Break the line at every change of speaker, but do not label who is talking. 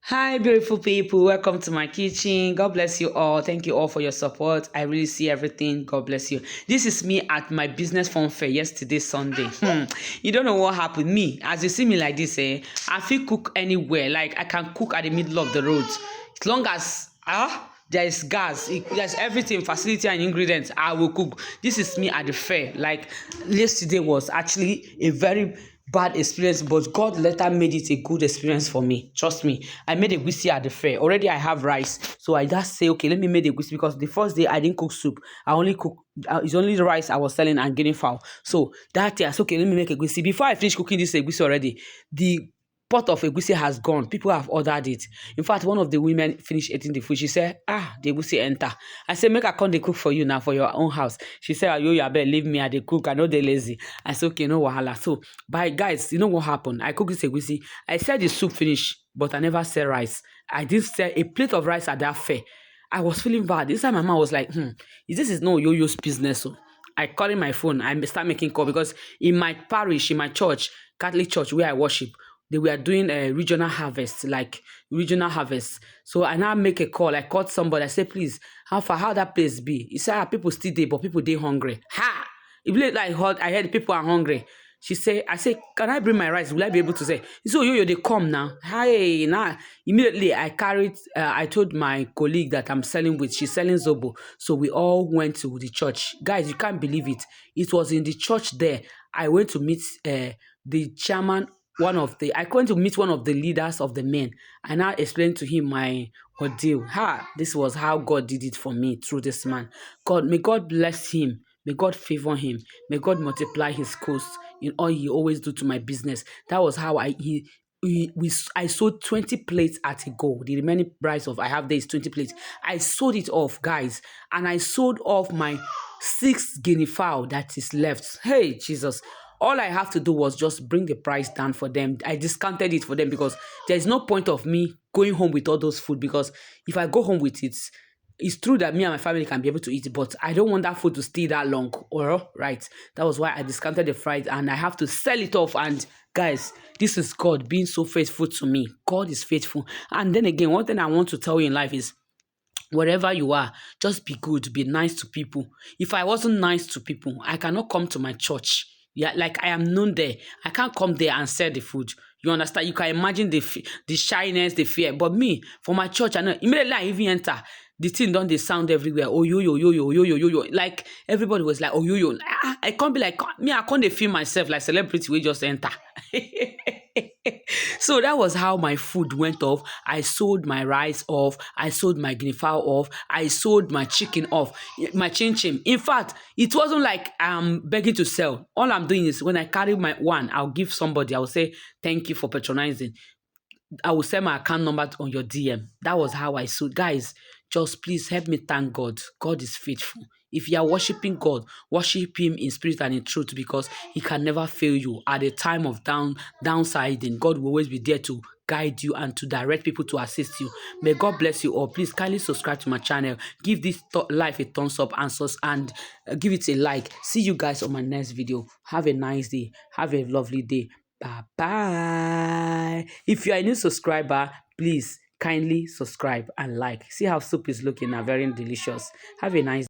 Hi, beautiful people. Welcome to my kitchen. God bless you all. Thank you all for your support. I really see everything. God bless you. This is me at my business Funfair yesterday, Sunday. You don't know what happened. Me, as you see me like this, I feel cook anywhere. Like I can cook at the middle of the road. As long as there is gas, there's everything, facility and ingredients, I will cook. This is me at the fair. Like yesterday was actually a very bad experience, but God later made it a good experience for me. Trust me. I made a egusi at the fair. Already I have rice. So I just say, okay, let me make a egusi because the first day I didn't cook soup. I only cook, it's only the rice I was selling and getting foul. So that day I said, okay, let me make a egusi. Before I finish cooking this egusi already, the pot of egusi has gone. People have ordered it. In fact, one of the women finished eating the food. She said, the egusi enter. I said, make a come dey cook for you now for your own house. She said, Oyoyo, I better leave me at the cook. I know they lazy. I said, okay, no wahala. So, bye guys, you know what happened? I cooked this egusi. I said the soup finished, but I never sell rice. I did sell a plate of rice at that fair. I was feeling bad. This time my mom was like, this is no Oyoyo's business. So I called in my phone. I start making call because in my parish, in my church, Catholic church where I worship, they were doing a regional harvest, like regional harvest. So I now make a call. I called somebody. I said, please, how that place be? He said, people still there, but people they hungry. Ha! It be like hot. I heard people are hungry. I said, can I bring my rice? Will I be able to say? He said, Oyoyo, they come now. Hey, now. Immediately, I told my colleague that I'm selling with, she's selling Zobo. So we all went to the church. Guys, you can't believe it. It was in the church there. I went to meet the chairman, I went to meet one of the leaders of the men. And I explained to him my ordeal. This was how God did it for me through this man. May God bless him. May God favor him. May God multiply his cost in all he always do to my business. That was how I sold 20 plates at a go. The remaining price of I have there is 20 plates. I sold it off, guys. And I sold off my 6 guinea fowl that is left. Hey, Jesus. All I have to do was just bring the price down for them. I discounted it for them because there's no point of me going home with all those food, because if I go home with it, it's true that me and my family can be able to eat it, but I don't want that food to stay that long. Or right, that was why I discounted the fries and I have to sell it off. And guys, this is God being so faithful to me. God is faithful. And then again, one thing I want to tell you in life is, wherever you are, just be good, be nice to people. If I wasn't nice to people, I cannot come to my church. Yeah, like I am known there. I can't come there and sell the food. You understand? You can imagine the shyness, the fear. But me, for my church, I know immediately I even enter, the thing don't they sound everywhere. Oh yo yo yo yo yo yo yo yo. Like everybody was like, oh yo yo. I can't be like me. I can't feel myself like celebrity. We just enter. So that was how my food went off. I sold my rice off. I sold my guinea fowl off. I sold my chicken off. My chin chin. In fact, it wasn't like I'm begging to sell. All I'm doing is when I carry my one, I'll give somebody. I will say thank you for patronizing. I will send my account number on your DM. That was how I sold. Guys, just please help me thank God. God is faithful. If you are worshiping God, worship Him in spirit and in truth, because He can never fail you. At a time of downsiding, God will always be there to guide you and to direct people to assist you. May God bless you all. Please kindly subscribe to my channel. Give this life a thumbs up and give it a like. See you guys on my next video. Have a nice day. Have a lovely day. Bye bye. If you are a new subscriber, please kindly subscribe and like. See how soup is looking now, very delicious. Have a nice